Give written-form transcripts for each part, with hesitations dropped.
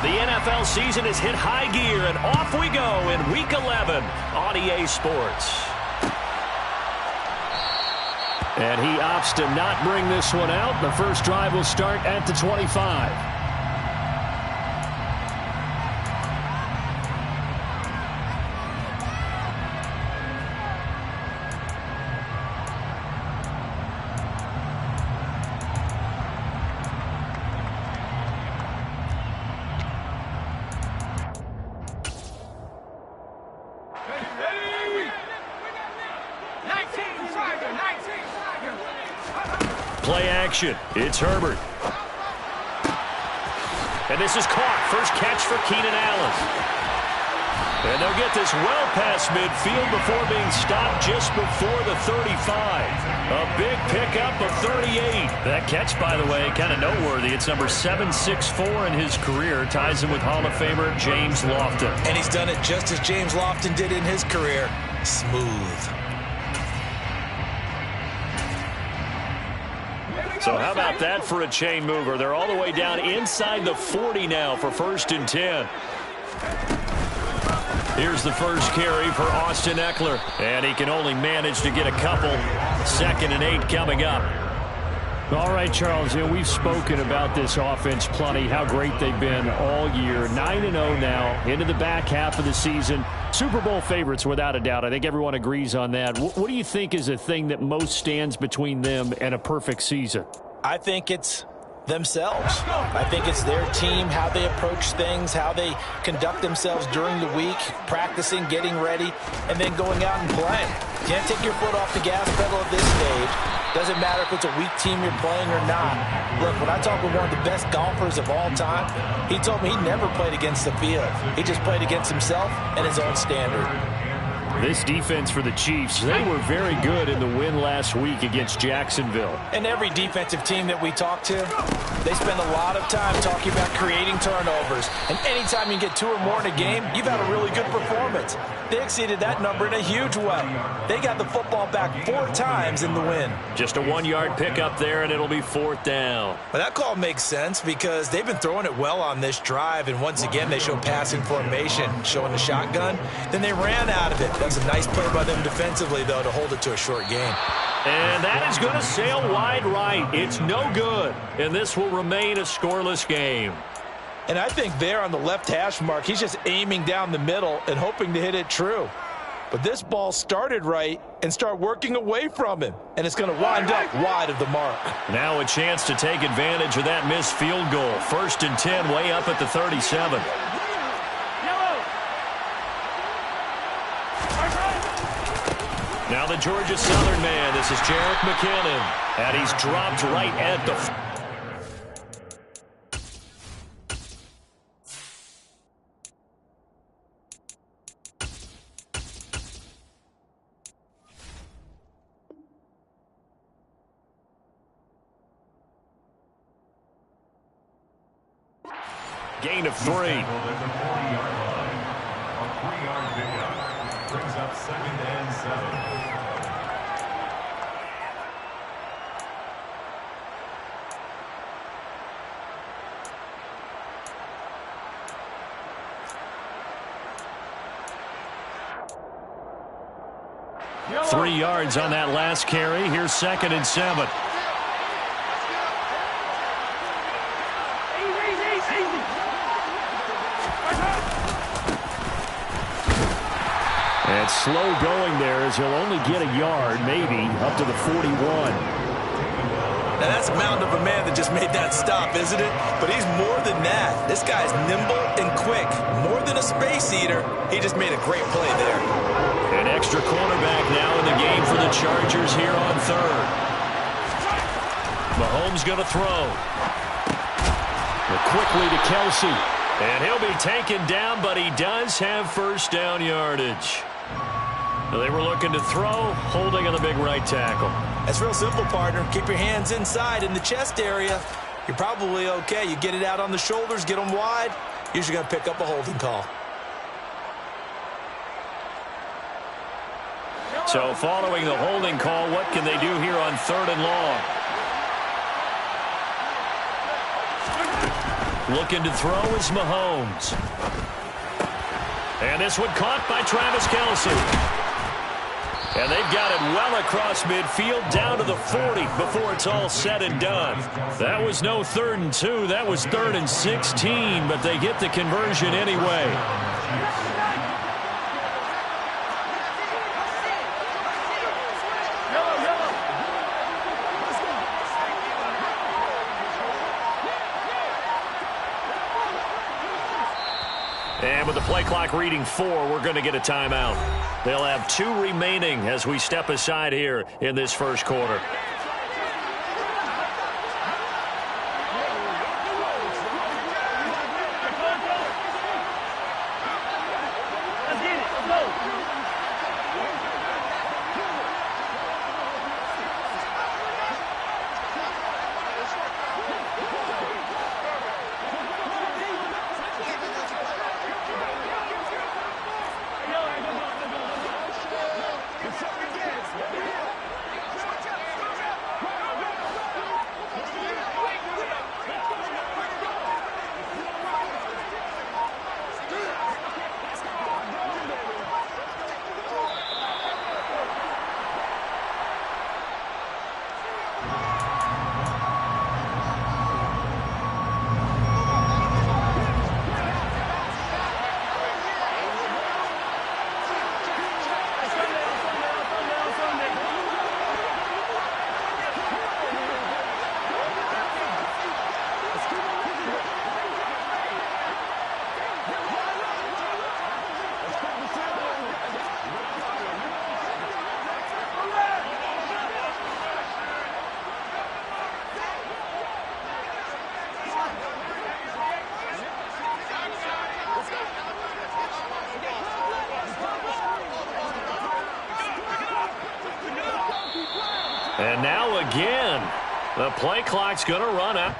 The NFL season has hit high gear, and off we go in Week 11 on EA Sports. And he opts to not bring this one out. The first drive will start at the 25. Play action. It's Herbert. And this is caught. First catch for Keenan Allen. And they'll get this well past midfield before being stopped just before the 35. A big pickup of 38. That catch, by the way, kind of noteworthy. It's number 764 in his career. Ties him with Hall of Famer James Lofton. And he's done it just as James Lofton did in his career. Smooth. So how about that for a chain mover? They're all the way down inside the 40 now for 1st and 10. Here's the first carry for Austin Eckler. And he can only manage to get a couple. 2nd and 8 coming up. All right, Charles, we've spoken about this offense plenty, how great they've been all year. 9-0 now, into the back half of the season. Super Bowl favorites, without a doubt. I think everyone agrees on that. What do you think is the thing that most stands between them and a perfect season? I think it's themselves. I think it's their team, how they approach things, how they conduct themselves during the week, practicing, getting ready, and then going out and playing. Can't take your foot off the gas pedal at this stage. Doesn't matter if it's a weak team you're playing or not. Look, when I talk with one of the best golfers of all time, he told me he never played against the field. He just played against himself and his own standard. This defense for the Chiefs, they were very good in the win last week against Jacksonville. And every defensive team that we talk to, they spend a lot of time talking about creating turnovers. And anytime you get 2 or more in a game, you've had a really good performance. They exceeded that number in a huge way. They got the football back 4 times in the win. Just a 1-yard pickup there, and it'll be 4th down. Well, that call makes sense because they've been throwing it well on this drive, and once again, they show passing formation, showing the shotgun. Then they ran out of it. That's a nice play by them defensively, though, to hold it to a short game. And that is going to sail wide right. It's no good, and this will remain a scoreless game. And I think there on the left hash mark, he's just aiming down the middle and hoping to hit it true. But this ball started right and start working away from him. And it's going to wind up wide of the mark. Now a chance to take advantage of that missed field goal. 1st and 10 way up at the 37. Now the Georgia Southern man. This is Jerick McKinnon. And he's dropped right at the... Gain of 3. Brings up 2nd and 7. Three yards on that last carry. Here's 2nd and 7. And slow going there as he'll only get a yard, maybe, up to the 41. Now, that's a mountain of a man that just made that stop, isn't it? But he's more than that. This guy's nimble and quick. More than a space eater. He just made a great play there. An extra cornerback now in the game for the Chargers here on 3rd. Mahomes going to throw. Quickly to Kelsey. And he'll be taken down, but he does have 1st down yardage. They were looking to throw, holding on the big right tackle. That's real simple, partner. Keep your hands inside in the chest area. You're probably okay. You get it out on the shoulders, get them wide. Usually going to pick up a holding call. So following the holding call, what can they do here on 3rd and long? Looking to throw is Mahomes. And this one caught by Travis Kelce. And they've got it well across midfield down to the 40 before it's all said and done. That was no 3rd and 2. That was 3rd and 16, but they get the conversion anyway. And with the play clock reading 4, we're going to get a timeout. They'll have 2 remaining as we step aside here in this first quarter. And now again, the play clock's going to run out.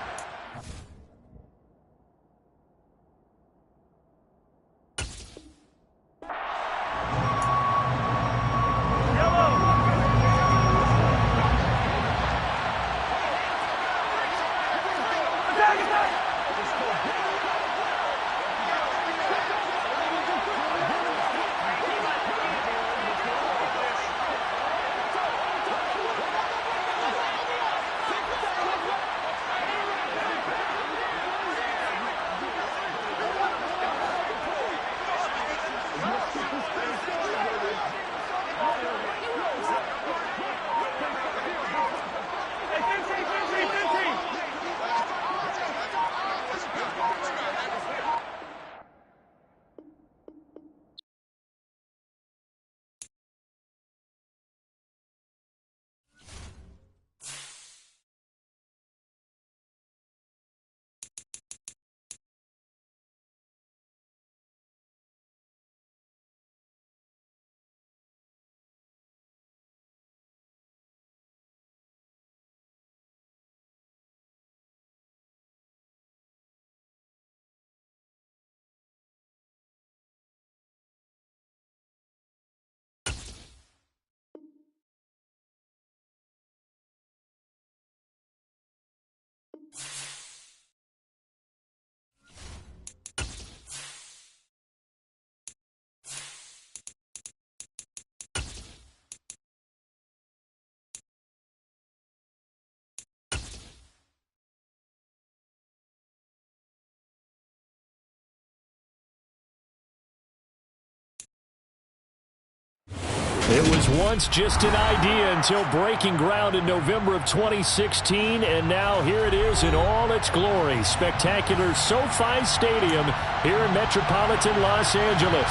It was once just an idea until breaking ground in November of 2016, and now here it is in all its glory. Spectacular SoFi Stadium here in metropolitan Los Angeles.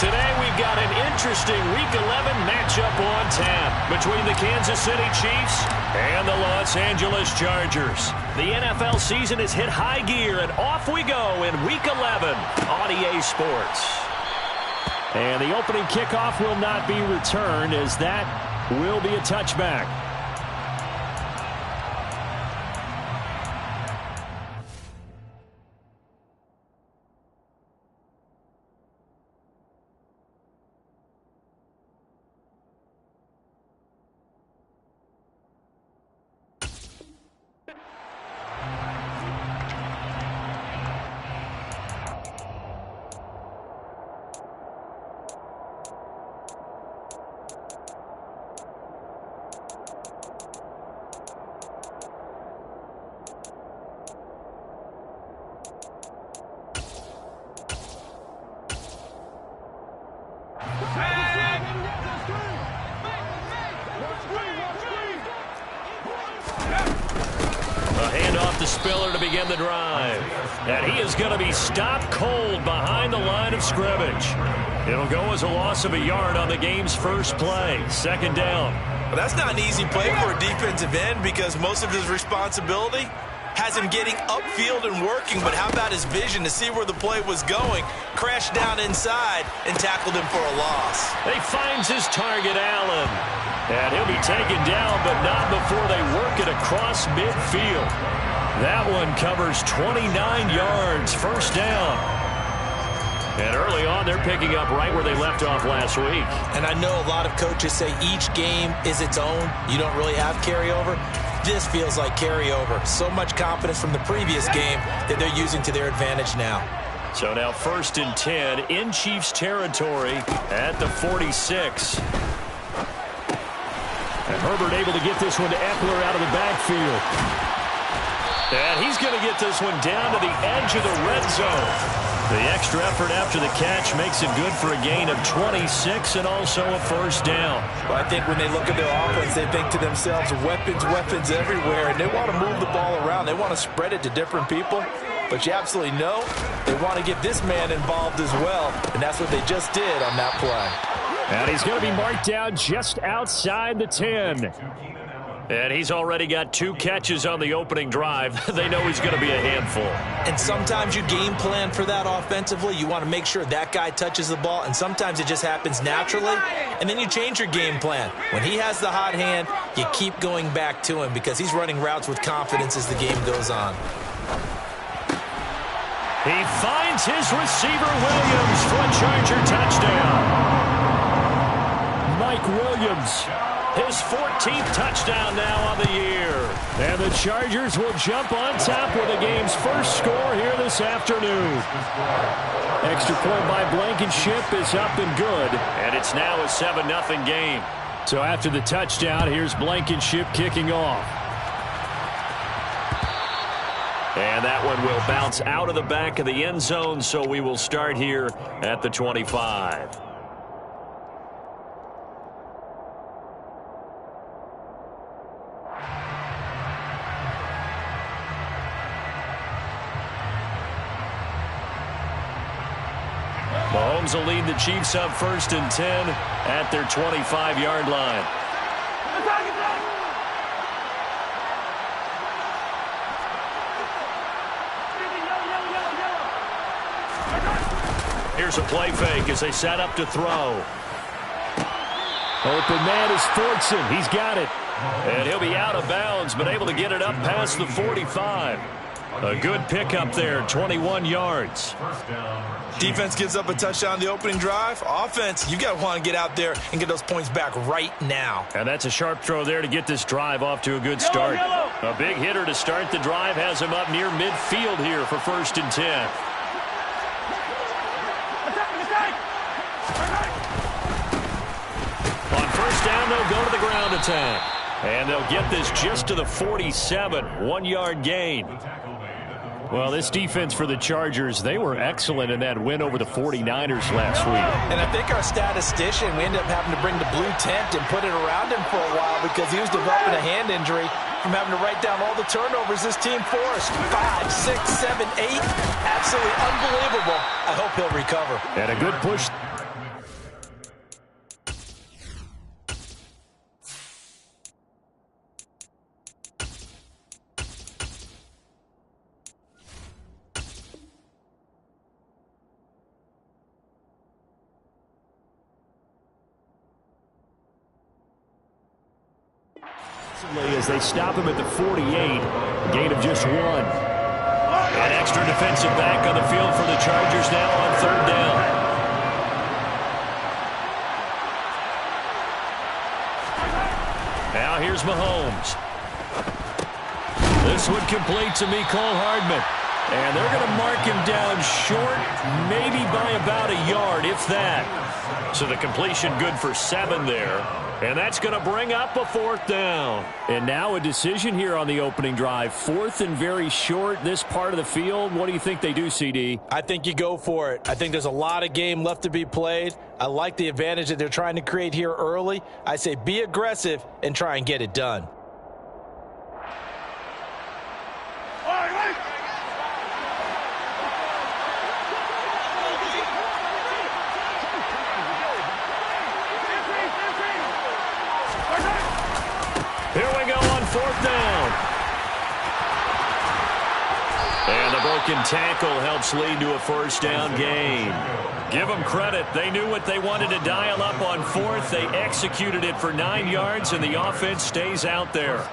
Today we've got an interesting Week 11 matchup on tap between the Kansas City Chiefs and the Los Angeles Chargers. The NFL season has hit high gear, and off we go in Week 11 on EA Sports. And the opening kickoff will not be returned, as that will be a touchback. spiller to begin the drive. And he is going to be stopped cold behind the line of scrimmage. It'll go as a loss of a yard on the game's first play. Second down. Well, that's not an easy play for a defensive end because most of his responsibility has him getting upfield and working, but how about his vision to see where the play was going, crashed down inside, and tackled him for a loss. He finds his target, Allen. And he'll be taken down, but not before they work it across midfield. That one covers 29 yards, first down. And early on, they're picking up right where they left off last week. And I know a lot of coaches say each game is its own. You don't really have carryover. This feels like carryover. So much confidence from the previous game that they're using to their advantage now. So now 1st and 10 in Chiefs territory at the 46. And Herbert able to get this one to Eckler out of the backfield. And he's going to get this one down to the edge of the red zone. The extra effort after the catch makes it good for a gain of 26 and also a first down. Well, I think when they look at their offense, they think to themselves, weapons everywhere, and they want to move the ball around. They want to spread it to different people. But you absolutely know they want to get this man involved as well, and that's what they just did on that play. And he's going to be marked down just outside the 10. And he's already got 2 catches on the opening drive. They know he's going to be a handful. And sometimes you game plan for that offensively. You want to make sure that guy touches the ball, and sometimes it just happens naturally, and then you change your game plan. When he has the hot hand, you keep going back to him because he's running routes with confidence as the game goes on. He finds his receiver, Williams, for a Charger touchdown. Mike Williams. His 14th touchdown now on the year. And the Chargers will jump on top with the game's first score here this afternoon. Extra point by Blankenship is up and good. And it's now a 7-0 game. So after the touchdown, here's Blankenship kicking off. And that one will bounce out of the back of the end zone, so we will start here at the 25. Mahomes will lead the Chiefs up 1st and 10 at their 25-yard line. Here's a play fake as they set up to throw. Open man is Fortson. He's got it. And he'll be out of bounds, but able to get it up past the 45. A good pickup there, 21 yards. Defense gives up a touchdown on the opening drive. Offense, you got to want to get out there and get those points back right now. And that's a sharp throw there to get this drive off to a good start. A big hitter to start the drive has him up near midfield here for 1st and 10. On 1st down, they'll go to the ground attack. And they'll get this just to the 47, 1-yard gain. Well, this defense for the Chargers, they were excellent in that win over the 49ers last week. And I think our statistician, we ended up having to bring the blue tent and put it around him for a while because he was developing a hand injury from having to write down all the turnovers this team forced. 5, 6, 7, 8. Absolutely unbelievable. I hope he'll recover. And a good push. As they stop him at the 48, a gain of just 1. An extra defensive back on the field for the Chargers now on 3rd down. Now here's Mahomes. This one complete to Mecole Hardman. And they're going to mark him down short, maybe by about a yard, if that. So the completion good for 7 there. And that's going to bring up a 4th down. And now a decision here on the opening drive. 4th and very short, this part of the field. What do you think they do, CD? I think you go for it. I think there's a lot of game left to be played. I like the advantage that they're trying to create here early. I say be aggressive and try and get it done. And the broken tackle helps lead to a first down gain. Give them credit. They knew what they wanted to dial up on fourth. They executed it for 9 yards, and the offense stays out there.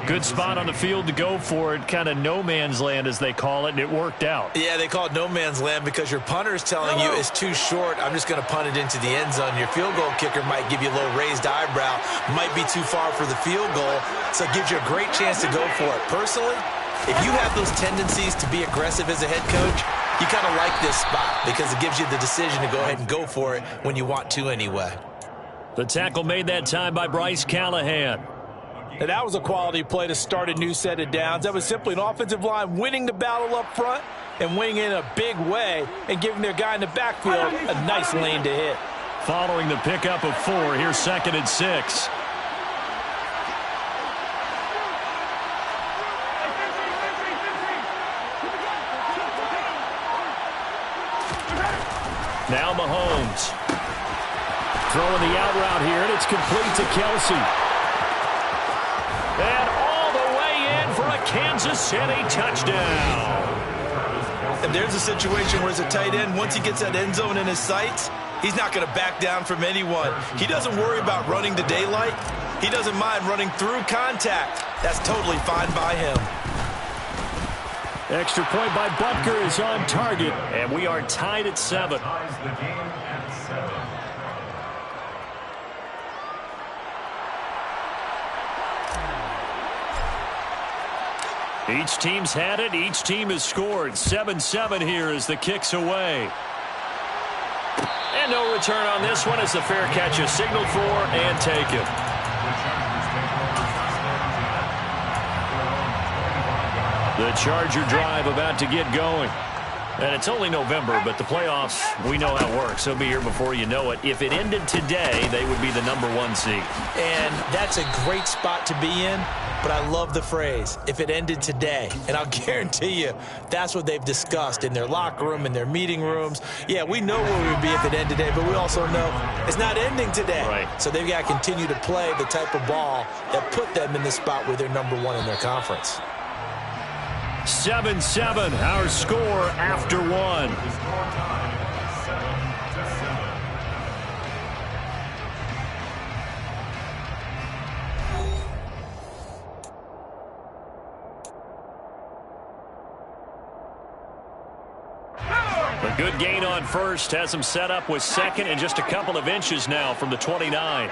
Good spot on the field to go for it. Kind of no man's land, as they call it, and it worked out. Yeah, they call it no man's land because your punter is telling you it's too short. I'm just going to punt it into the end zone. Your field goal kicker might give you a little raised eyebrow. Might be too far for the field goal, so it gives you a great chance to go for it. Personally, if you have those tendencies to be aggressive as a head coach, you kind of like this spot because it gives you the decision to go ahead and go for it when you want to anyway. The tackle made that time by Bryce Callahan. And that was a quality play to start a new set of downs. That was simply an offensive line winning the battle up front and winning in a big way and giving their guy in the backfield a nice lane to hit. Following the pickup of 4, here's 2nd and 6. Now Mahomes. Throwing the out route here, and it's complete to Kelsey. And all the way in for a Kansas City touchdown. And there's a situation where as a tight end, once he gets that end zone in his sights, he's not going to back down from anyone. He doesn't worry about running the daylight. He doesn't mind running through contact. That's totally fine by him. Extra point by Butker is on target, and we are tied at 7. Each team's had it. Each team has scored. 7-7 here as the kick's away. And no return on this one as the fair catch is signaled for and taken. The Charger drive about to get going. And it's only November, but the playoffs, we know how it works. They'll be here before you know it. If it ended today, they would be the #1 seed. And that's a great spot to be in, but I love the phrase, if it ended today. And I'll guarantee you, that's what they've discussed in their locker room, in their meeting rooms. Yeah, we know where we would be if it ended today, but we also know it's not ending today. Right. So they've got to continue to play the type of ball that put them in the spot where they're #1 in their conference. 7-7, our score after 1. A good gain on first has him set up with 2nd and just a couple of inches now from the 29.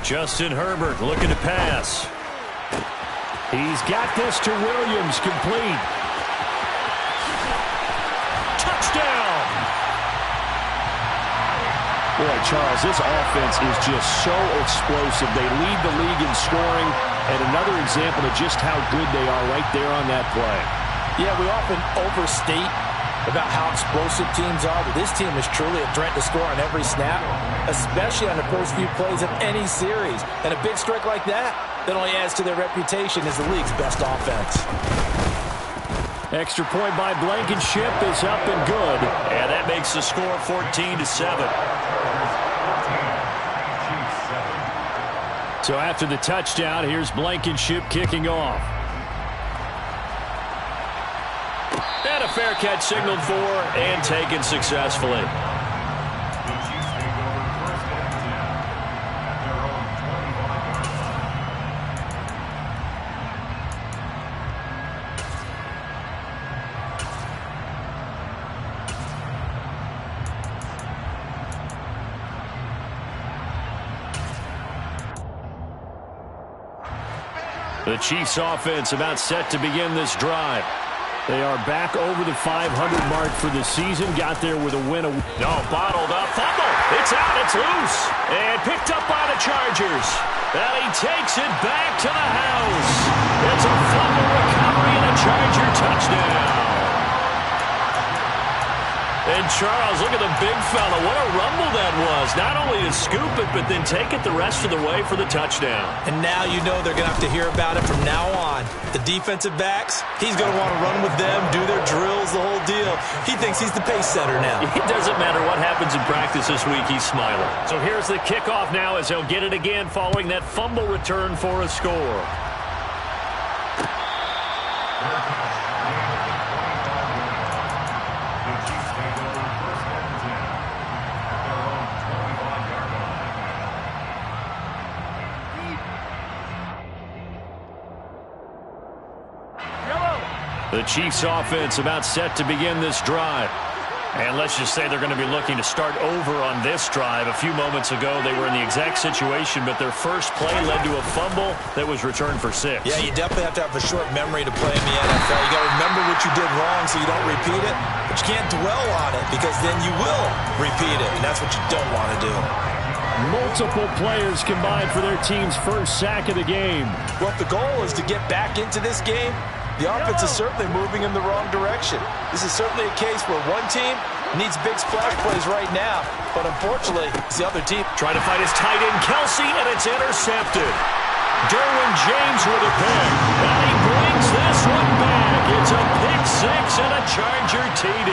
Justin Herbert looking to pass. He's got this to Williams, complete. Touchdown! Boy, Charles, this offense is just so explosive. They lead the league in scoring, and another example of just how good they are right there on that play. Yeah, we often overstate about how explosive teams are, but this team is truly a threat to score on every snap, especially on the first few plays of any series. And a big strike like that only adds to their reputation as the league's best offense. Extra point by Blankenship is up and good, and that makes the score 14-7. So after the touchdown, here's Blankenship kicking off. And a fair catch signaled for and taken successfully. The Chiefs offense about set to begin this drive. They are back over the 500 mark for the season. Got there with a win. No, bottled up. Fumble. It's out. It's loose. And picked up by the Chargers. And he takes it back to the house. It's a fumble recovery and a Charger touchdown. And Charles, look at the big fella. What a rumble that was. Not only to scoop it, but then take it the rest of the way for the touchdown. And now you know they're going to have to hear about it from now on. The defensive backs, he's going to want to run with them, do their drills, the whole deal. He thinks he's the pace setter now. It doesn't matter what happens in practice this week. He's smiling. So here's the kickoff now as they'll get it again following that fumble return for a score. The Chiefs offense about set to begin this drive. And let's just say they're going to be looking to start over on this drive. A few moments ago, they were in the exact situation, but their first play led to a fumble that was returned for 6. Yeah, you definitely have to have a short memory to play in the NFL. You got to remember what you did wrong so you don't repeat it, but you can't dwell on it because then you will repeat it, and that's what you don't want to do. Multiple players combined for their team's first sack of the game. Well, if the goal is to get back into this game, the offense is certainly moving in the wrong direction. This is certainly a case where one team needs big splash plays right now, but unfortunately, it's the other team. Trying to find his tight end, Kelsey, and it's intercepted. Derwin James with a pick, and he brings this one back. It's a pick 6 and a Charger TD.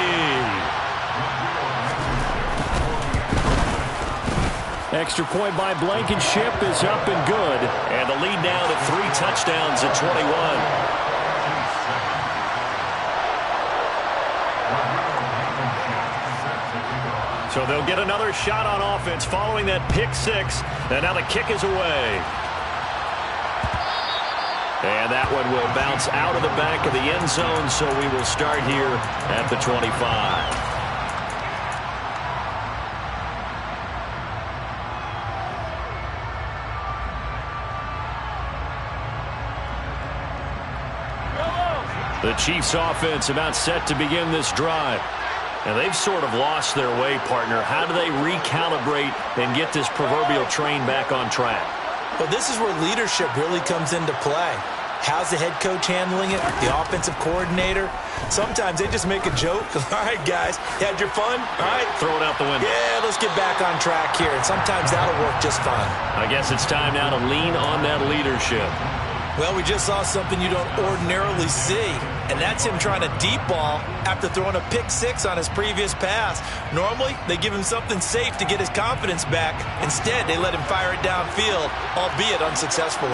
Extra point by Blankenship is up and good. And the lead now to 3 touchdowns at 21. So they'll get another shot on offense following that pick 6. And now the kick is away. And that one will bounce out of the back of the end zone, so we will start here at the 25. The Chiefs offense about set to begin this drive. And they've sort of lost their way, partner. How do they recalibrate and get this proverbial train back on track? Well, this is where leadership really comes into play. How's the head coach handling it? The offensive coordinator? Sometimes they just make a joke. All right, guys, you had your fun? All right. Throw it out the window. Yeah, let's get back on track here. And sometimes that'll work just fine. I guess it's time now to lean on that leadership. Well, we just saw something you don't ordinarily see, and that's him trying to deep ball after throwing a pick 6 on his previous pass. Normally, they give him something safe to get his confidence back. Instead, they let him fire it downfield, albeit unsuccessfully.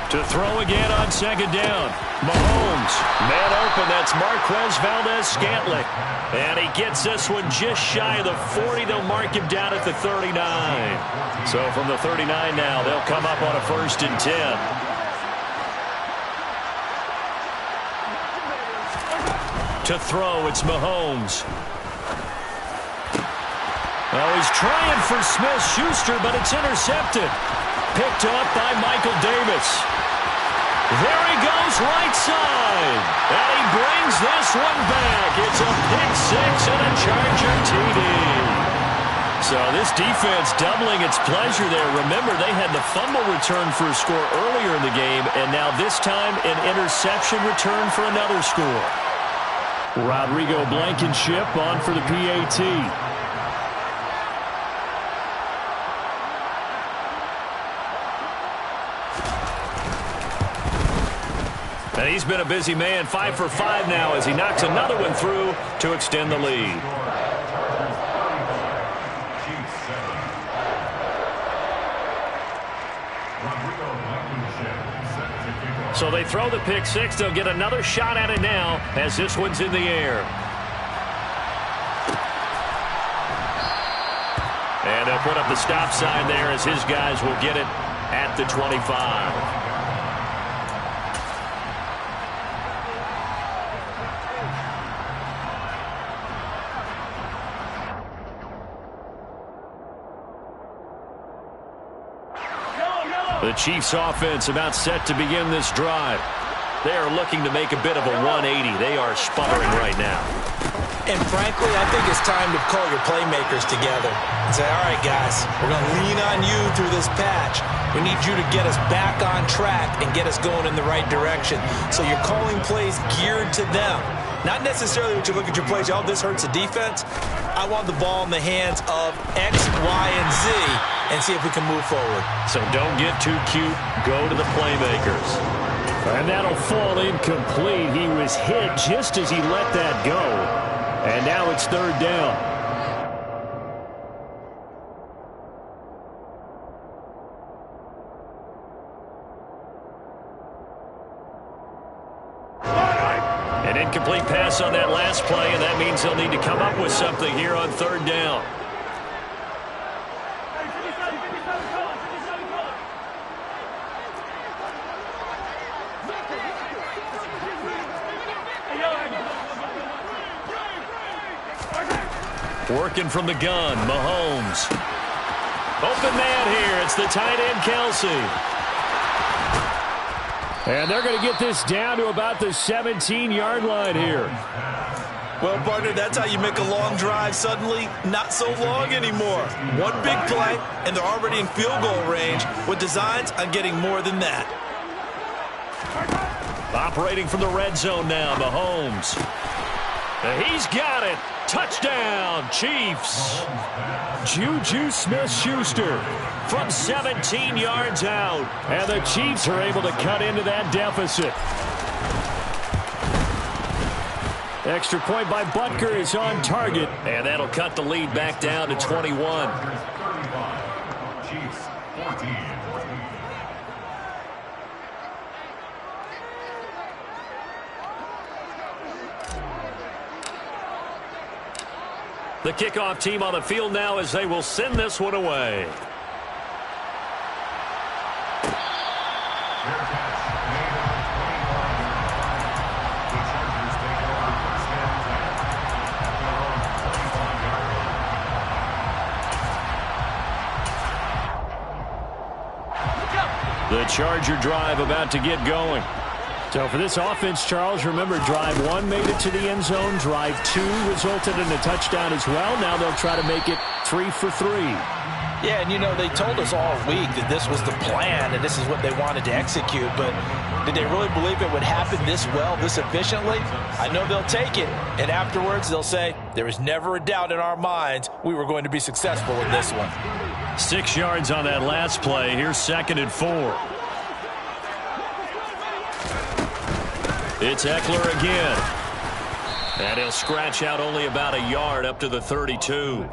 To throw again on second down. Mahomes, man open, that's Marquez Valdez-Scantling. And he gets this one just shy of the 40. They'll mark him down at the 39. So from the 39 now, they'll come up on a 1st and 10. To throw, it's Mahomes. Oh, he's trying for Smith-Schuster, but it's intercepted. Picked up by Michael Davis. There he goes, right side. And he brings this one back. It's a pick 6 and a Charger TD. So this defense doubling its pleasure there. Remember, they had the fumble return for a score earlier in the game, and now this time an interception return for another score. Rodrigo Blankenship on for the PAT. And he's been a busy man, 5 for 5 now as he knocks another one through to extend the lead. So they throw the pick 6. They'll get another shot at it now as this one's in the air. And they'll put up the stop sign there as his guys will get it at the 25. The Chiefs offense about set to begin this drive. They are looking to make a bit of a 180. They are sputtering right now. And frankly, I think it's time to call your playmakers together and say, all right, guys, we're going to lean on you through this patch. We need you to get us back on track and get us going in the right direction. So you're calling plays geared to them. Not necessarily when you look at your plays, oh, this hurts the defense. I want the ball in the hands of X, Y, and Z and see if we can move forward. So don't get too cute. Go to the playmakers. And that'll fall incomplete. He was hit just as he let that go. And now it's third down. An incomplete pass on that last play, and that means they'll need to come up with something here on third down. Working from the gun, Mahomes. Open man here. It's the tight end, Kelsey. And they're going to get this down to about the 17-yard line here. Well, partner, that's how you make a long drive suddenly not so long anymore. One big play, and they're already in field goal range with designs on getting more than that. Operating from the red zone now, Mahomes. He's got it. Touchdown, Chiefs. Juju Smith-Schuster From 17 yards out. And the Chiefs are able to cut into that deficit. Extra point by Butker is on target. And that'll cut the lead back down to 21. Chiefs 14. The kickoff team on the field now as they will send this one away. The Charger drive about to get going. So for this offense, Charles, remember drive 1 made it to the end zone. Drive 2 resulted in a touchdown as well. Now they'll try to make it 3 for 3. Yeah, and you know, they told us all week that this was the plan and this is what they wanted to execute, but did they really believe it would happen this well, this efficiently? I know they'll take it, and afterwards they'll say, there was never a doubt in our minds we were going to be successful in this one. 6 yards on that last play. Here's 2nd and 4. It's Eckler again. And he'll scratch out only about a yard up to the 32.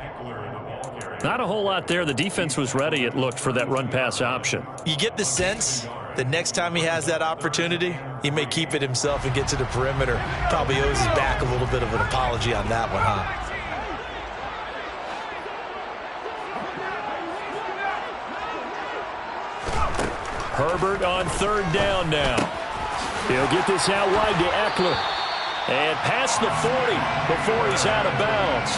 Not a whole lot there. The defense was ready, it looked, for that run-pass option. You get the sense that next time he has that opportunity, he may keep it himself and get to the perimeter. Probably owes his back a little bit of an apology on that one, huh? Herbert on 3rd down now. He'll get this out wide to Eckler. And past the 40 before he's out of bounds.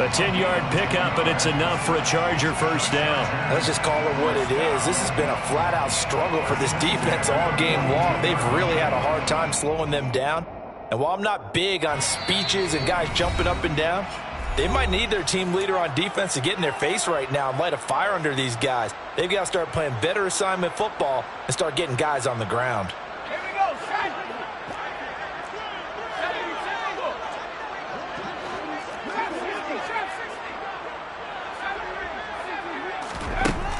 A 10-yard pickup, and it's enough for a Charger first down. Let's just call it what it is. This has been a flat-out struggle for this defense all game long. They've really had a hard time slowing them down. And while I'm not big on speeches and guys jumping up and down, they might need their team leader on defense to get in their face right now and light a fire under these guys. They've got to start playing better assignment football and start getting guys on the ground.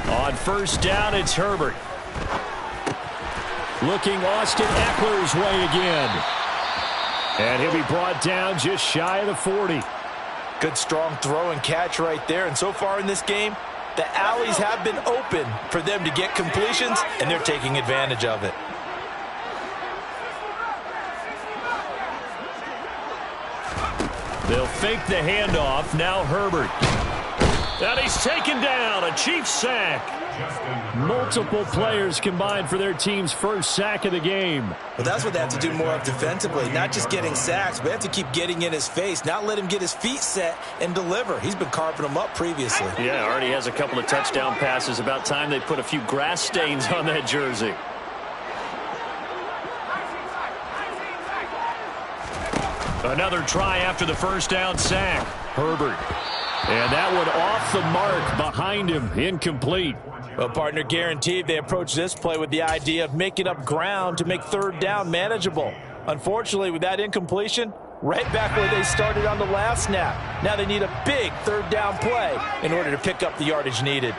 On first down, it's Herbert. Looking Austin Eckler's way again. And he'll be brought down just shy of the 40. Good strong throw and catch right there. And so far in this game, the alleys have been open for them to get completions, and they're taking advantage of it. They'll fake the handoff. Now Herbert. And he's taken down. A Chiefs sack. Multiple players combined for their team's first sack of the game. Well, that's what they have to do more of defensively. Not just getting sacks, but they have to keep getting in his face. Not let him get his feet set and deliver. He's been carving them up previously. Yeah, already has a couple of touchdown passes. About time they put a few grass stains on that jersey. Another try after the first down sack. Herbert. And that one off the mark behind him. Incomplete. Well, partner, guaranteed they approach this play with the idea of making up ground to make third down manageable. Unfortunately, with that incompletion, right back where they started on the last snap. Now they need a big third down play in order to pick up the yardage needed.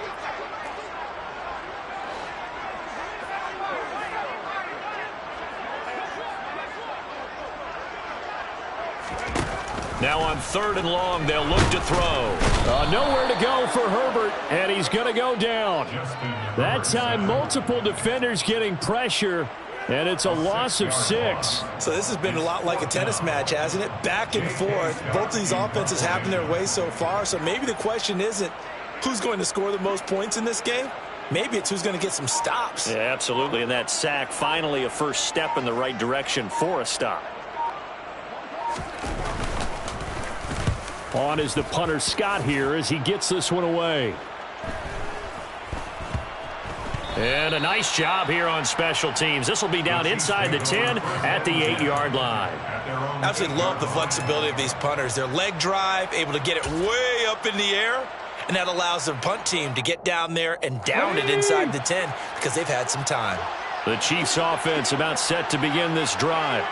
Now on 3rd and long, they'll look to throw. Nowhere to go for Herbert, and he's going to go down. That time, multiple defenders getting pressure, and it's a loss of 6. So this has been a lot like a tennis match, hasn't it? Back and forth. Both of these offenses having their way so far, so maybe the question isn't who's going to score the most points in this game. Maybe it's who's going to get some stops. Yeah, absolutely, and that sack finally a first step in the right direction for a stop. On is the punter Scott here as he gets this one away. And a nice job here on special teams. This will be down inside the 10 at the 8-yard line. Absolutely love the flexibility of these punters. Their leg drive, able to get it way up in the air, and that allows their punt team to get down there and down it inside the 10 because they've had some time. The Chiefs offense about set to begin this drive.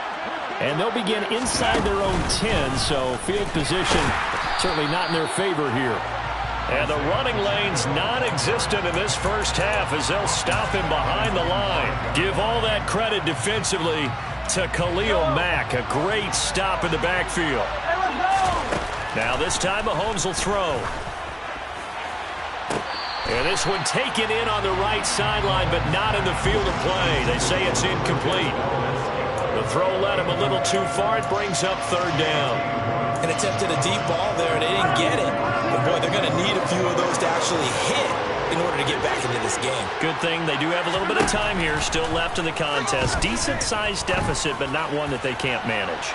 And they'll begin inside their own 10, so field position certainly not in their favor here. And the running lane's non-existent in this first half as they'll stop him behind the line. Give all that credit defensively to Khalil Mack. A great stop in the backfield. Now this time Mahomes will throw. And this one taken in on the right sideline, but not in the field of play. They say it's incomplete. The throw led him a little too far. It brings up 3rd down. And attempted a deep ball there, and they didn't get it. But, boy, they're going to need a few of those to actually hit in order to get back into this game. Good thing they do have a little bit of time here still left in the contest. Decent-sized deficit, but not one that they can't manage.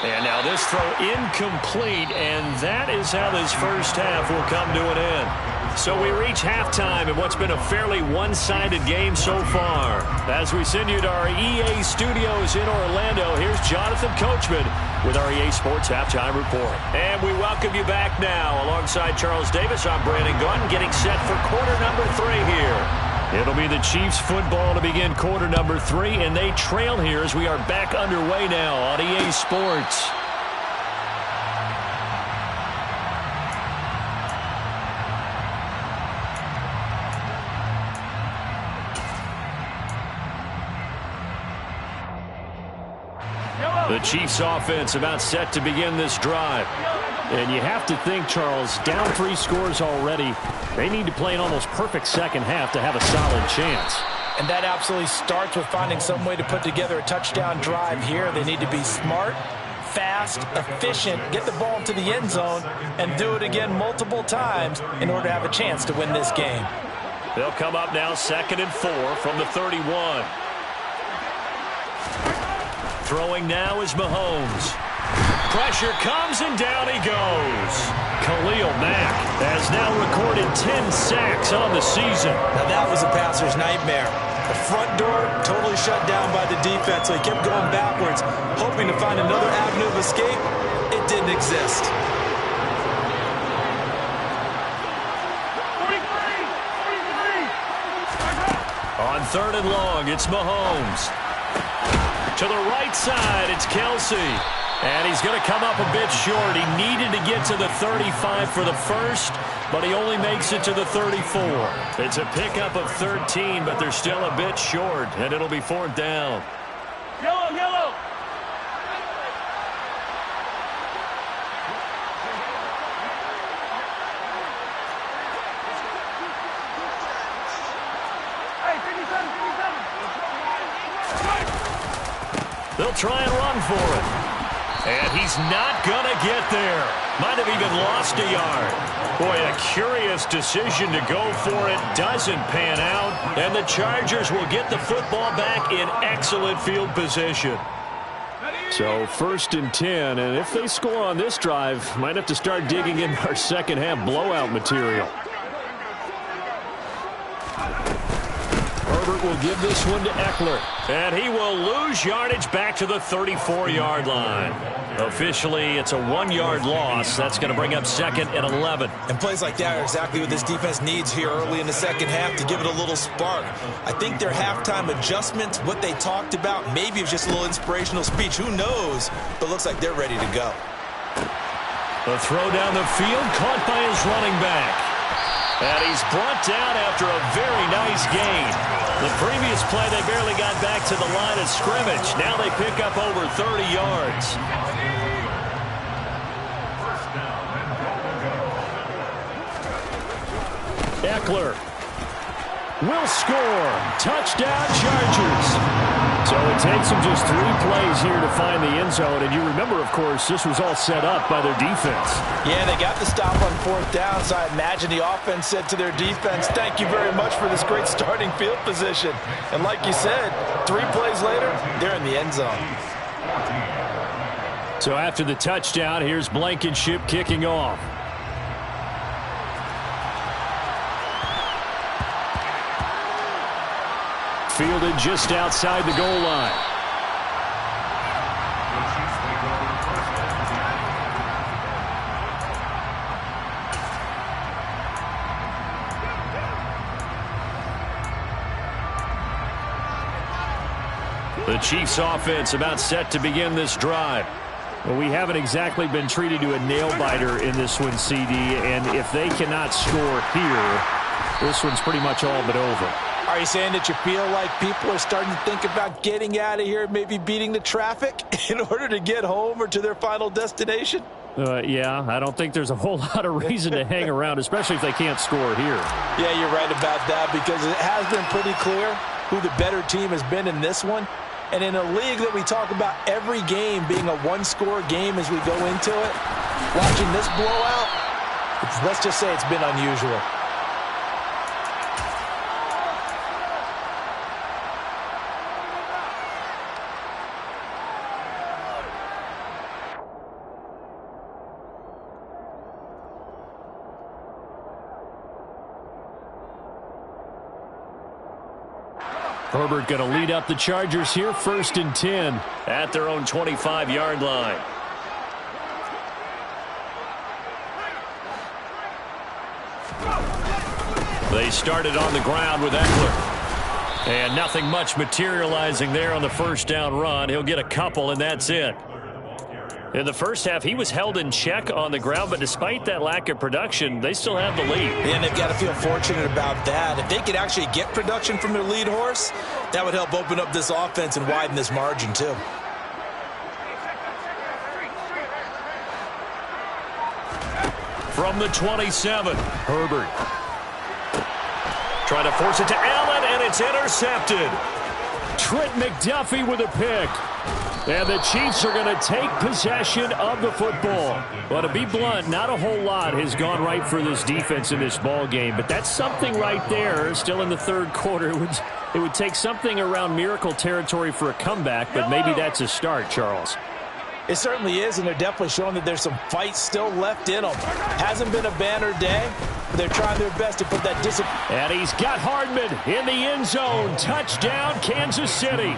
And now this throw incomplete, and that is how this first half will come to an end. So we reach halftime in what's been a fairly one-sided game so far. As we send you to our EA studios in Orlando, here's Jonathan Coachman with our EA Sports Halftime Report. And we welcome you back now. Alongside Charles Davis, I'm Brandon Gunn, getting set for quarter number 3 here. It'll be the Chiefs football to begin quarter number 3, and they trail here as we are back underway now on EA Sports. The Chiefs offense about set to begin this drive. And you have to think, Charles, down 3 scores already. They need to play an almost perfect second half to have a solid chance. And that absolutely starts with finding some way to put together a touchdown drive here. They need to be smart, fast, efficient, get the ball into the end zone, and do it again multiple times in order to have a chance to win this game. They'll come up now 2nd and 4 from the 31. Throwing now is Mahomes. Pressure comes and down he goes. Khalil Mack has now recorded 10 sacks on the season. Now that was a passer's nightmare. The front door totally shut down by the defense, so he kept going backwards, hoping to find another avenue of escape. It didn't exist. On 3rd and long, it's Mahomes. To the right side, it's Kelsey. And he's going to come up a bit short. He needed to get to the 35 for the first, but he only makes it to the 34. It's a pickup of 13, but they're still a bit short, and it'll be 4th down. Yellow, yellow. They'll try and run for it. And he's not going to get there. Might have even lost a yard. Boy, a curious decision to go for it. Doesn't pan out. And the Chargers will get the football back in excellent field position. So 1st and 10, and if they score on this drive, might have to start digging in our second half blowout material. Herbert will give this one to Eckler. And he will lose yardage back to the 34-yard line. Officially, it's a 1-yard loss. That's going to bring up 2nd and 11. And plays like that are exactly what this defense needs here early in the second half to give it a little spark. I think their halftime adjustments, what they talked about, maybe it was just a little inspirational speech. Who knows? But looks like they're ready to go. The throw down the field, caught by his running back. And he's brought down after a very nice gain. The previous play, they barely got back to the line of scrimmage. Now they pick up over 30 yards. Eckler will score. Touchdown, Chargers. So it takes them just 3 plays here to find the end zone. And you remember, of course, this was all set up by their defense. Yeah, they got the stop on 4th down, so I imagine the offense said to their defense, thank you very much for this great starting field position. And like you said, 3 plays later, they're in the end zone. So after the touchdown, here's Blankenship kicking off. Fielded just outside the goal line. The Chiefs offense about set to begin this drive. Well, we haven't exactly been treated to a nail-biter in this one, CD, and if they cannot score here, this one's pretty much all but over. Are you saying that you feel like people are starting to think about getting out of here, maybe beating the traffic in order to get home or to their final destination? Yeah, I don't think there's a whole lot of reason to hang around, especially if they can't score here. Yeah, you're right about that, because it has been pretty clear who the better team has been in this one. And in a league that we talk about every game being a one-score game as we go into it, watching this blowout, let's just say it's been unusual. Herbert going to lead up the Chargers here, 1st and 10 at their own 25-yard line. They started on the ground with Eckler. And nothing much materializing there on the 1st down run. He'll get a couple, and that's it. In the first half, he was held in check on the ground, but despite that lack of production, they still have the lead. And they've got to feel fortunate about that. If they could actually get production from their lead horse, that would help open up this offense and widen this margin, too. From the 27, Herbert. Trying to force it to Allen, and it's intercepted. Trent McDuffie with a pick. And the Chiefs are going to take possession of the football. Well, to be blunt, not a whole lot has gone right for this defense in this ball game, but that's something right there. Still in the 3rd quarter, it would take something around miracle territory for a comeback, but maybe that's a start, Charles. It certainly is, and they're definitely showing that there's some fight still left in them. Hasn't been a banner day, but they're trying their best to put that discipline. And he's got Hardman in the end zone. Touchdown, Kansas City.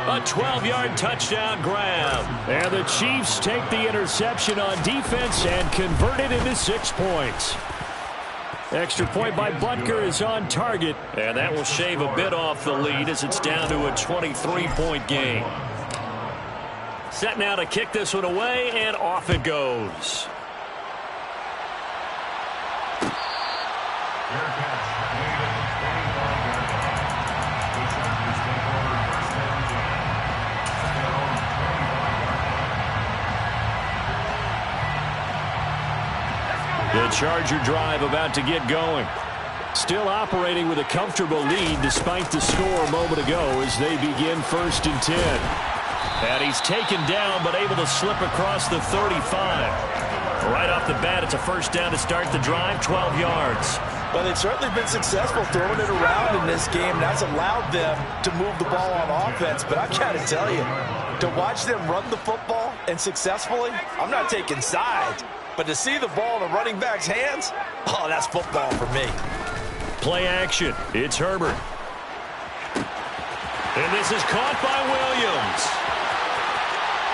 A 12-yard touchdown grab. And the Chiefs take the interception on defense and convert it into 6 points. Extra point by Butker is on target. And that will shave a bit off the lead as it's down to a 23-point game. Set now to kick this one away, and off it goes. The Charger drive about to get going. Still operating with a comfortable lead despite the score a moment ago as they begin 1st and 10. And he's taken down but able to slip across the 35. Right off the bat, it's a 1st down to start the drive, 12 yards. Well, they've certainly been successful throwing it around in this game. That's allowed them to move the ball on offense. But I've got to tell you, to watch them run the football and successfully, I'm not taking sides. But to see the ball in the running back's hands, oh, that's football for me. play action. It's Herbert. And this is caught by Williams.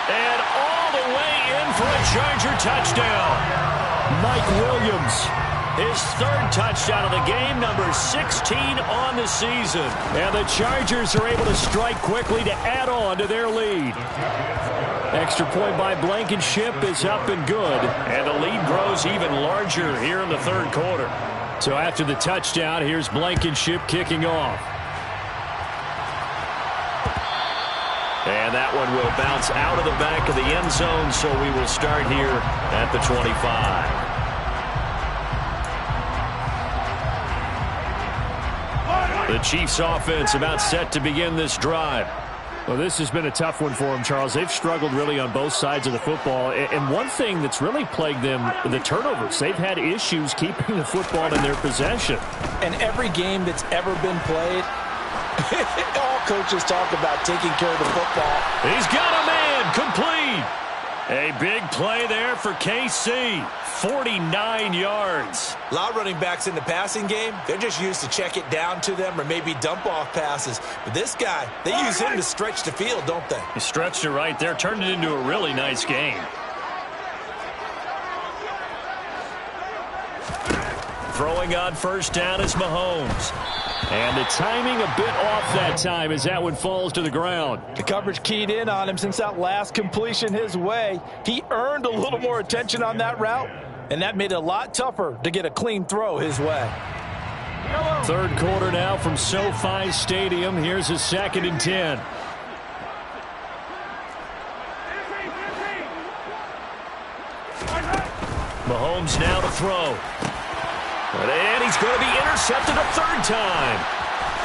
And all the way in for a Charger touchdown. Mike Williams. His third touchdown of the game, number 16 on the season. And the Chargers are able to strike quickly to add on to their lead. Extra point by Blankenship is up and good. And the lead grows even larger here in the third quarter. So after the touchdown, here's Blankenship kicking off. And that one will bounce out of the back of the end zone, so we will start here at the 25. The Chiefs offense about set to begin this drive. Well, this has been a tough one for them, Charles. They've struggled really on both sides of the football. And one thing that's really plagued them, the turnovers. They've had issues keeping the football in their possession. And every game that's ever been played, all coaches talk about taking care of the football. He's got a man complete. A big play there for KC. 49 yards. A lot of running backs in the passing game, they're just used to check it down to them or maybe dump off passes. But this guy, they use him to stretch the field, don't they? He stretched it right there, turned it into a really nice game. Throwing on first down is Mahomes. And the timing a bit off that time as that one falls to the ground. The coverage keyed in on him since that last completion his way. He earned a little more attention on that route, and that made it a lot tougher to get a clean throw his way. Third quarter now from SoFi Stadium. Here's a 2nd and 10. Mahomes now to throw. And he's going to be intercepted a third time.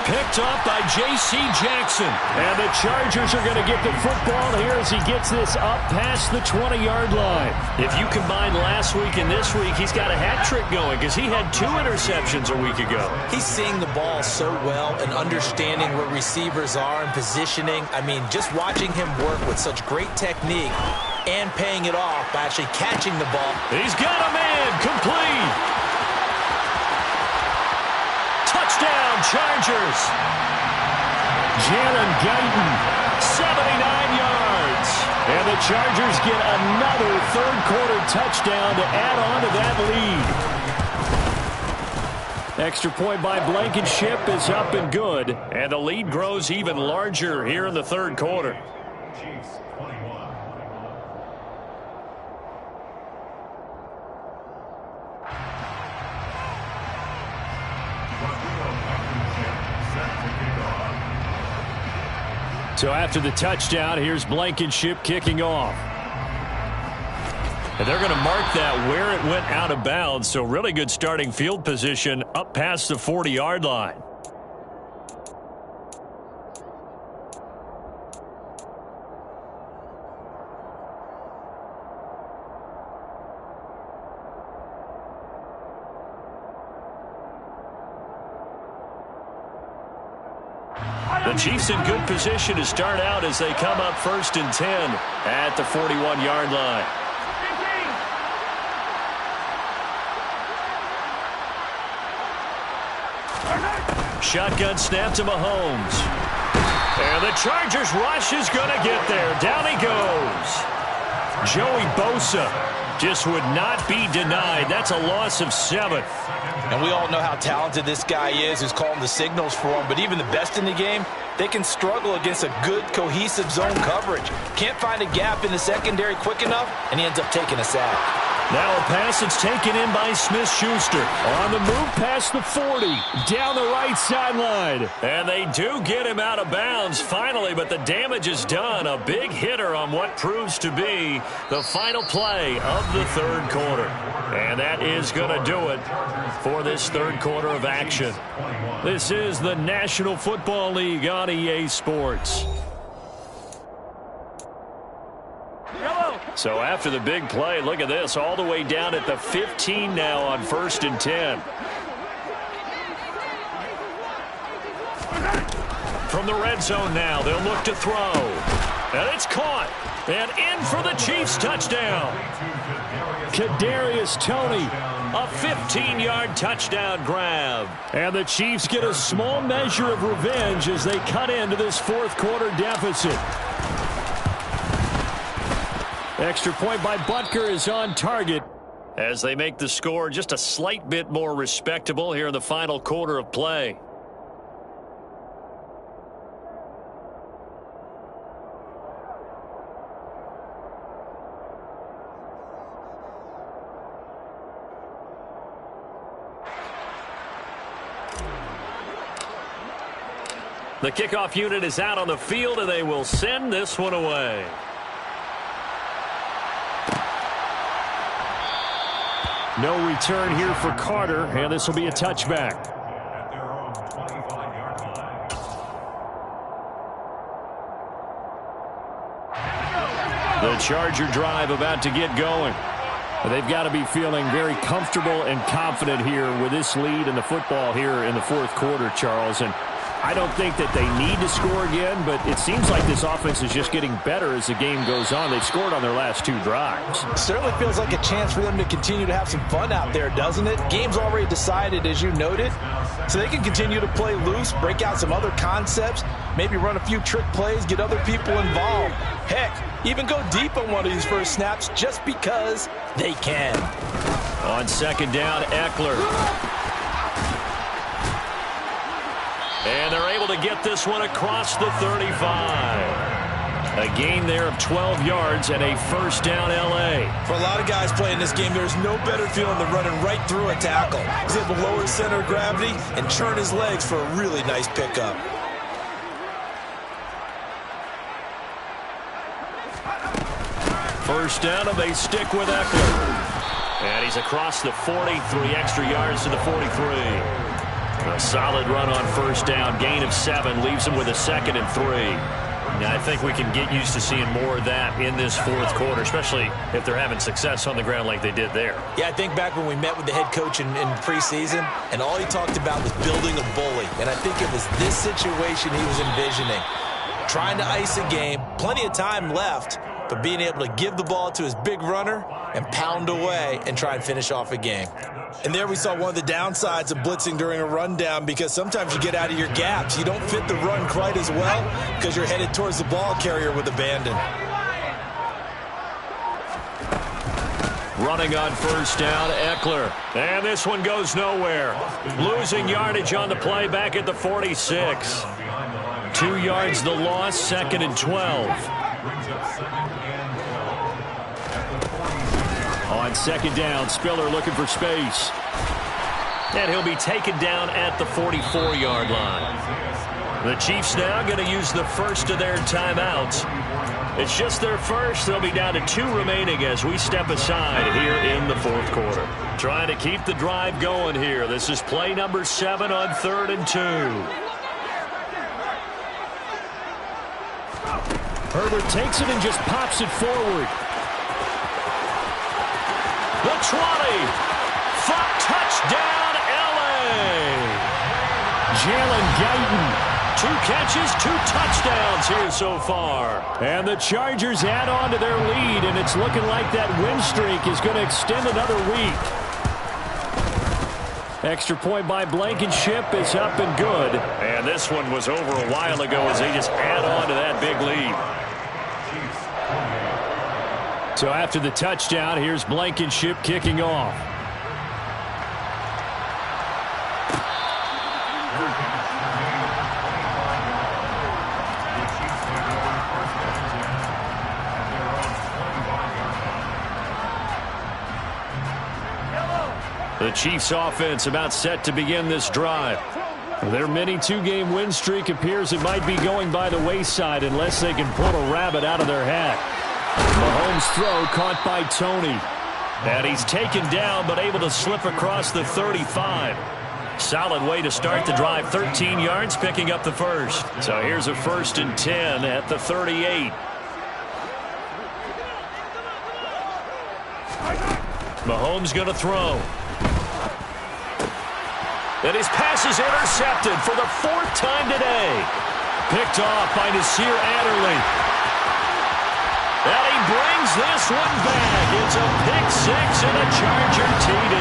Picked off by J.C. Jackson. And the Chargers are going to get the football here as he gets this up past the 20-yard line. If you combine last week and this week, he's got a hat trick going because he had 2 interceptions a week ago. He's seeing the ball so well and understanding where receivers are and positioning. I mean, just watching him work with such great technique and paying it off by actually catching the ball. He's got a man complete. Touchdown, Chargers. Jalen Guyton, 79 yards. And the Chargers get another third-quarter touchdown to add on to that lead. Extra point by Blankenship is up and good. And the lead grows even larger here in the third quarter. So after the touchdown, here's Blankenship kicking off. And they're going to mark that where it went out of bounds. So really good starting field position up past the 40-yard line. The Chiefs in good position to start out as they come up 1st and 10 at the 41-yard line. Shotgun snap to Mahomes. And the Chargers rush is going to get there. Down he goes. Joey Bosa just would not be denied. That's a loss of 7. And we all know how talented this guy is who's calling the signals for him. But even the best in the game, they can struggle against a good, cohesive zone coverage. Can't find a gap in the secondary quick enough, and he ends up taking a sack. Now a pass that's taken in by Smith-Schuster. On the move past the 40, down the right sideline. And they do get him out of bounds finally, but the damage is done. A big hitter on what proves to be the final play of the third quarter. And that is going to do it for this third quarter of action. This is the National Football League on EA Sports. So after the big play, look at this, all the way down at the 15 now on 1st and 10. From the red zone now, they'll look to throw. And it's caught. And in for the Chiefs touchdown. Kadarius Toney, a 15-yard touchdown grab. And the Chiefs get a small measure of revenge as they cut into this fourth quarter deficit. Extra point by Butker is on target as they make the score just a slight bit more respectable here in the final quarter of play. The kickoff unit is out on the field, and they will send this one away. No return here for Carter, and this will be a touchback. The Charger drive about to get going. They've got to be feeling very comfortable and confident here with this lead in the football here in the fourth quarter, Charles. And I don't think that they need to score again, but it seems like this offense is just getting better as the game goes on. They've scored on their last two drives. It certainly feels like a chance for them to continue to have some fun out there, doesn't it? Game's already decided, as you noted, so they can continue to play loose, break out some other concepts, maybe run a few trick plays, get other people involved. Heck, even go deep on one of these first snaps just because they can. On second down, Eckler. And they're able to get this one across the 35. A gain there of 12 yards and a first down L.A. For a lot of guys playing this game, there's no better feeling than running right through a tackle. He's able to lower his center of gravity and churn his legs for a really nice pickup. First down, and they stick with Eckler. And he's across the 40, 3 extra yards to the 43. A solid run on first down, gain of 7, leaves him with a 2nd and 3. Now, I think we can get used to seeing more of that in this fourth quarter, especially if they're having success on the ground like they did there. Yeah, I think back when we met with the head coach in preseason, and all he talked about was building a bully. And I think it was this situation he was envisioning. Trying to ice a game, plenty of time left, but being able to give the ball to his big runner and pound away and try and finish off a game. And there we saw one of the downsides of blitzing during a rundown, because sometimes you get out of your gaps. You don't fit the run quite as well because you're headed towards the ball carrier with abandon. Running on first down, Eckler. And this one goes nowhere. Losing yardage on the play back at the 46. 2 yards the loss, 2nd and 12. On second down, Spiller looking for space. And he'll be taken down at the 44-yard line. The Chiefs now going to use the first of their timeouts. It's just their first. They'll be down to 2 remaining as we step aside here in the fourth quarter. Trying to keep the drive going here. This is play number 7 on 3rd and 2. Herbert takes it and just pops it forward. The 20. For touchdown, L.A. Jalen Guyton. 2 catches, 2 touchdowns here so far. And the Chargers add on to their lead, and it's looking like that win streak is going to extend another week. Extra point by Blankenship is up and good. And this one was over a while ago as they just add on to that big lead. So after the touchdown, here's Blankenship kicking off. The Chiefs offense about set to begin this drive. Their mini 2-game win streak appears it might be going by the wayside unless they can pull a rabbit out of their hat. Mahomes' throw caught by Tony. And he's taken down but able to slip across the 35. Solid way to start the drive. 13 yards, picking up the first. So here's a 1st and 10 at the 38. Mahomes going to throw. And his pass is intercepted for the 4th time today. Picked off by Nasir Adderley. And he brings this one back. It's a pick 6 and a Charger TD.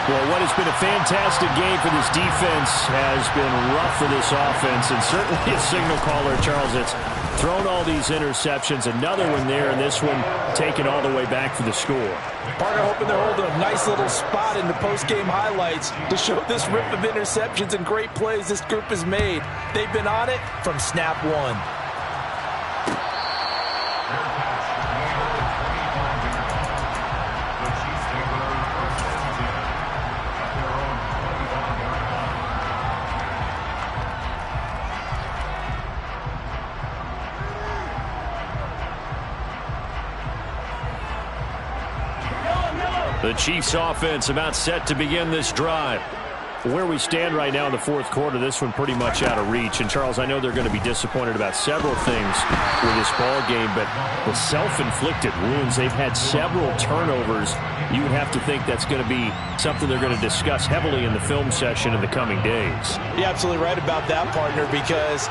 Well, what has been a fantastic game for this defense has been rough for this offense, and certainly a signal caller, Charles, that's thrown all these interceptions. Another one there, and this one taken all the way back for the score. Parker hoping they're holding a nice little spot in the post-game highlights to show this rip of interceptions and great plays this group has made. They've been on it from snap one. The Chiefs offense about set to begin this drive. Where we stand right now in the fourth quarter, this one pretty much out of reach. And, Charles, I know they're going to be disappointed about several things with this ball game, but the self-inflicted wounds, they've had several turnovers. You would have to think that's going to be something they're going to discuss heavily in the film session in the coming days. You're absolutely right about that, partner, because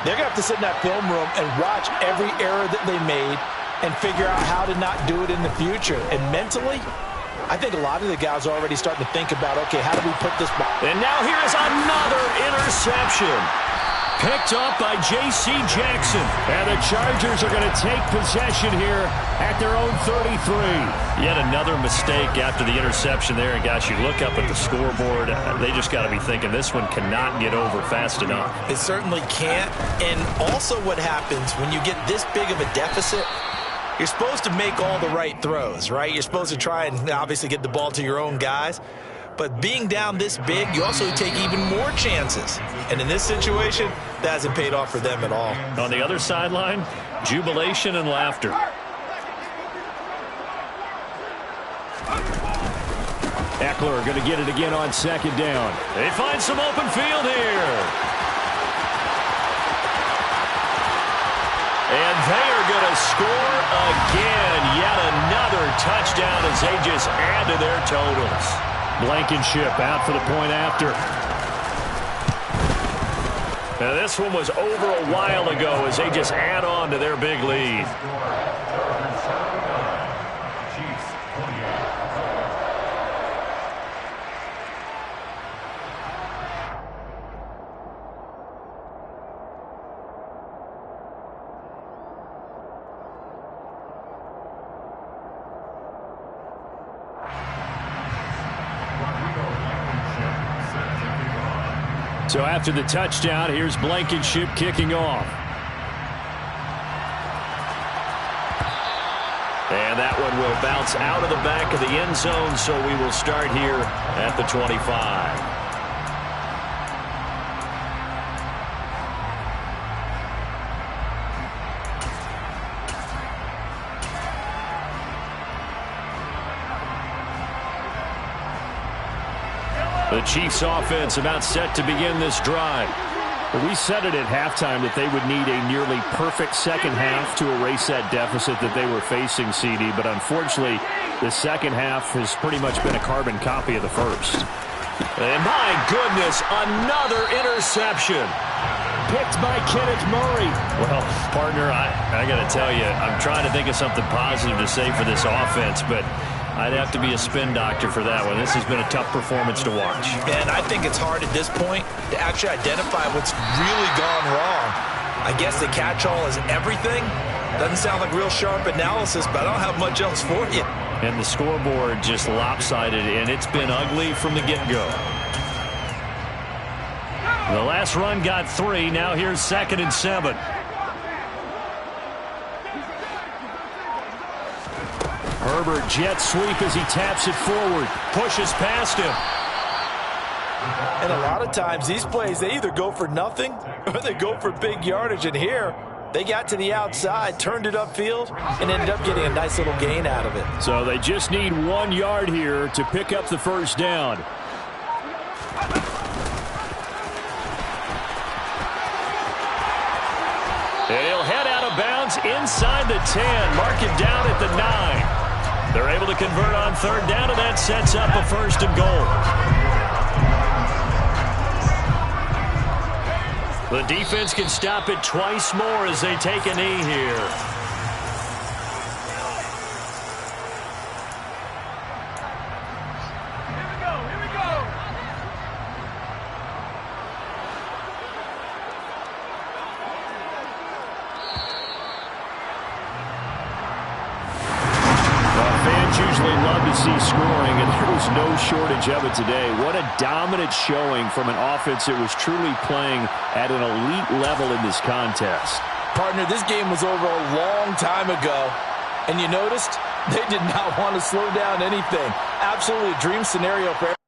they're going to have to sit in that film room and watch every error that they made and figure out how to not do it in the future. And mentally, I think a lot of the guys are already starting to think about, okay, how do we put this back? And now here is another interception. Picked up by J.C. Jackson. And the Chargers are going to take possession here at their own 33. Yet another mistake after the interception there. And, gosh, you look up at the scoreboard, they just got to be thinking this one cannot get over fast enough. It certainly can't. And also what happens when you get this big of a deficit, you're supposed to make all the right throws, right? You're supposed to try and obviously get the ball to your own guys. But being down this big, you also take even more chances. And in this situation, that hasn't paid off for them at all. On the other sideline, jubilation and laughter. Eckler going to get it again on second down. They find some open field here. And they are going to score again. Yet another touchdown as they just add to their totals. Blankenship out for the point after. Now this one was over a while ago as they just add on to their big lead. So after the touchdown, here's Blankenship kicking off. And that one will bounce out of the back of the end zone, so we will start here at the 25. The Chiefs offense about set to begin this drive. We said it at halftime that they would need a nearly perfect second half to erase that deficit that they were facing, CD. But unfortunately, the second half has pretty much been a carbon copy of the first. And my goodness, another interception. Picked by Kenneth Murray. Well, partner, I got to tell you, I'm trying to think of something positive to say for this offense, but I'd have to be a spin doctor for that one. This has been a tough performance to watch. And I think it's hard at this point to actually identify what's really gone wrong. I guess the catch-all is everything. Doesn't sound like real sharp analysis, but I don't have much else for you. And the scoreboard just lopsided, and it's been ugly from the get-go. The last run got 3. Now here's 2nd and 7. Herbert jet sweep as he taps it forward. Pushes past him. And a lot of times these plays, they either go for nothing or they go for big yardage. And here, they got to the outside, turned it upfield, and ended up getting a nice little gain out of it. So they just need 1 yard here to pick up the first down. And he'll head out of bounds inside the 10. Mark it down at the 9. They're able to convert on 3rd down, and that sets up a 1st and goal. The defense can stop it twice more as they take a knee here. Here we go. usually love to see scoring, and there was no shortage of it today. What a dominant showing from an offense that was truly playing at an elite level in this contest. Partner, this game was over a long time ago, and you noticed they did not want to slow down anything. Absolutely a dream scenario for